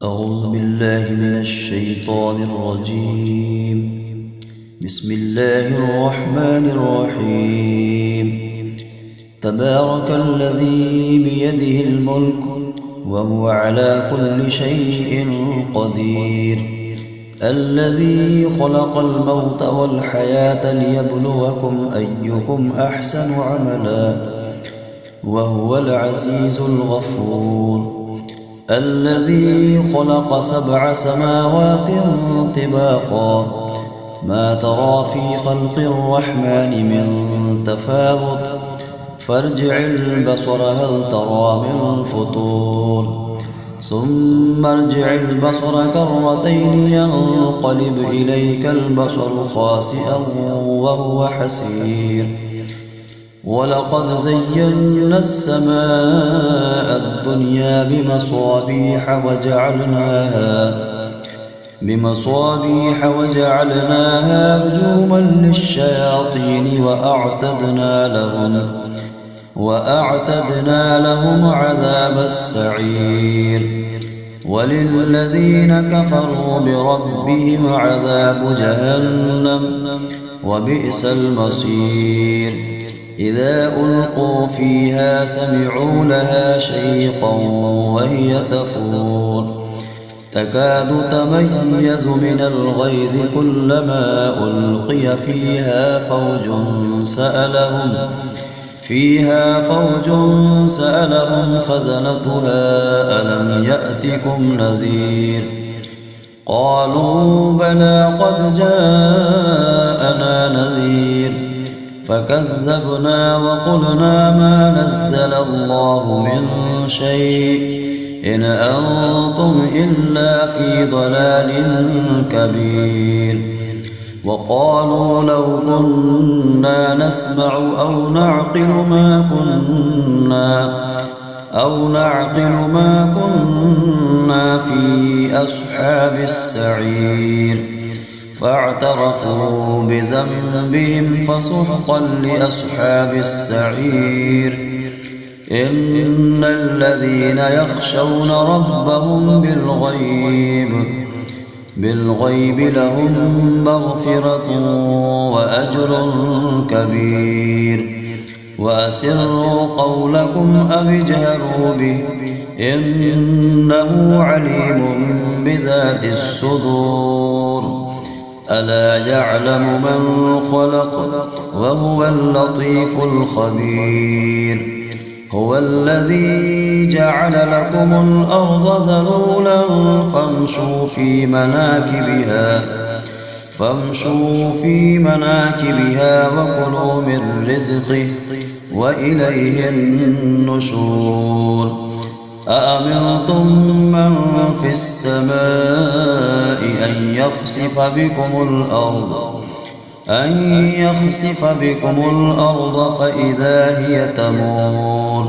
أعوذ بالله من الشيطان الرجيم. بسم الله الرحمن الرحيم. تبارك الذي بيده الملك وهو على كل شيء قدير، الذي خلق الموت والحياة ليبلوكم أيكم أحسن عملا وهو العزيز الغفور، الذي خلق 7 سماوات طباقا ما ترى في خلق الرحمن من تفاوت فارجع البصر هل ترى من فطور، ثم ارجع البصر كرتين ينقلب إليك البصر خاسئا وهو حسير، ولقد زينا السماء الدنيا بمصابيح وجعلناها رجوما للشياطين وأعتدنا لهم عذاب السعير، وللذين كفروا بربهم عذاب جهنم وبئس المصير. إذا ألقوا فيها سمعوا لها شيقا وهي تفور تكاد تميز من الغيظ كلما ألقي فيها فوج سألهم خزنتها ألم يأتكم نذير، قالوا بلى قد جاءنا نذير فكذبنا وقلنا ما نزل الله من شيء إن أنتم إلا في ضلال كبير، وقالوا لو كنا نسمع أو نعقل ما كنا في أصحاب السعير، فاعترفوا بذنبهم فسحقا لأصحاب السعير. إن الذين يخشون ربهم بالغيب لهم مغفرة وأجر كبير، وأسروا قولكم أو اجهروا به إنه عليم بذات الصدور، ألا يعلم من خلق وهو اللطيف الخبير. هو الذي جعل لكم الأرض ذلولا فامشوا في مناكبها وكلوا من رزقه وإليه النشور. أأمنتم من في السماء أن يخسف بكم الأرض فإذا هي تمور،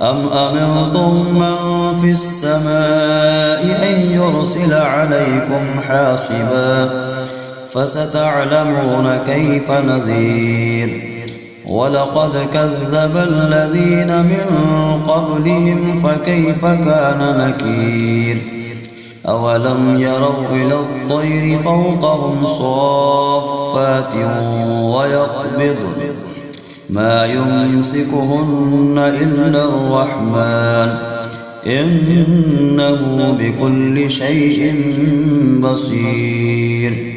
أم أمنتم من في السماء أن يرسل عليكم حاصبا فستعلمون كيف نذير. ولقد كذب الذين من قبلهم فكيف كان نكير. أولم يروا إلى الطير فوقهم صافات ويقبضن ما يمسكهن إلا الرحمن إنه بكل شيء بصير.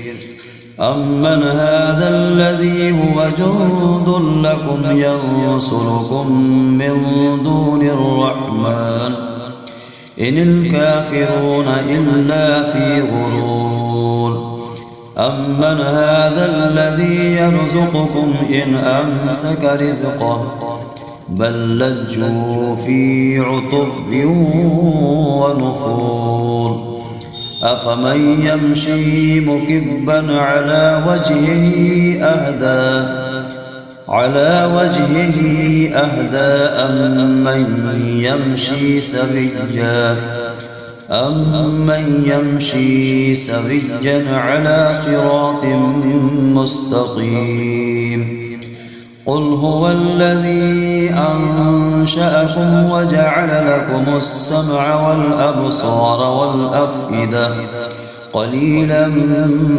أمن هذا الذي هو جند لكم ينصركم من دون الرحمن إن الكافرون إلا في غرور. أمن هذا الذي يرزقكم إن أمسك رزقه بل لجوا في عتب ونفور. أفمن يمشي مكبا على وجهه أهدى أمن يمشي سويا على صراط مستقيم. قل هو الذي أنشأكم وجعل لكم السمع والأبصار والأفئدة قليلا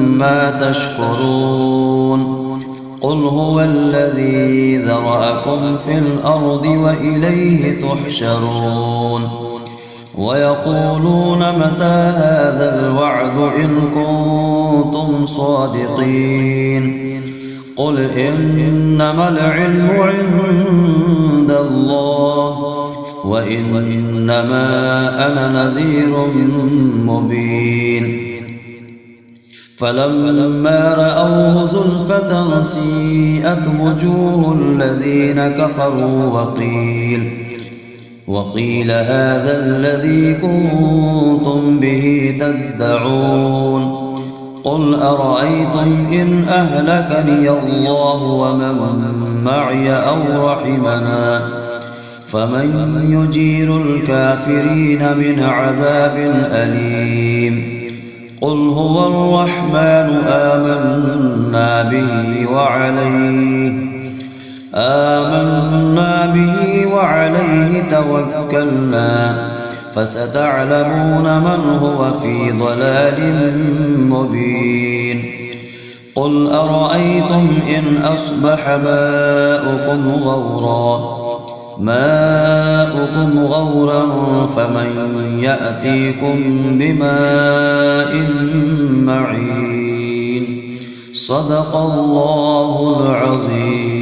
ما تشكرون قل هو الذي ذرأكم في الأرض وإليه تحشرون ويقولون متى هذا الوعد إن كنتم صادقين قل إنما العلم عند الله وإنما أنا نذير مبين فلما رأوه زلفة سيئت وجوه الذين كفروا وقيل هذا الذي كنتم به تدعون قل أرأيتم إن أهلكني الله ومن معي أو رحمنا فمن يجير الكافرين من عذاب أليم قل هو الرحمن آمنا به وعليه توكلنا فستعلمون من هو في ضلال مبين قل أرأيتم إن أصبح ماؤكم غورا فمن يأتيكم بماء معين صدق الله العظيم.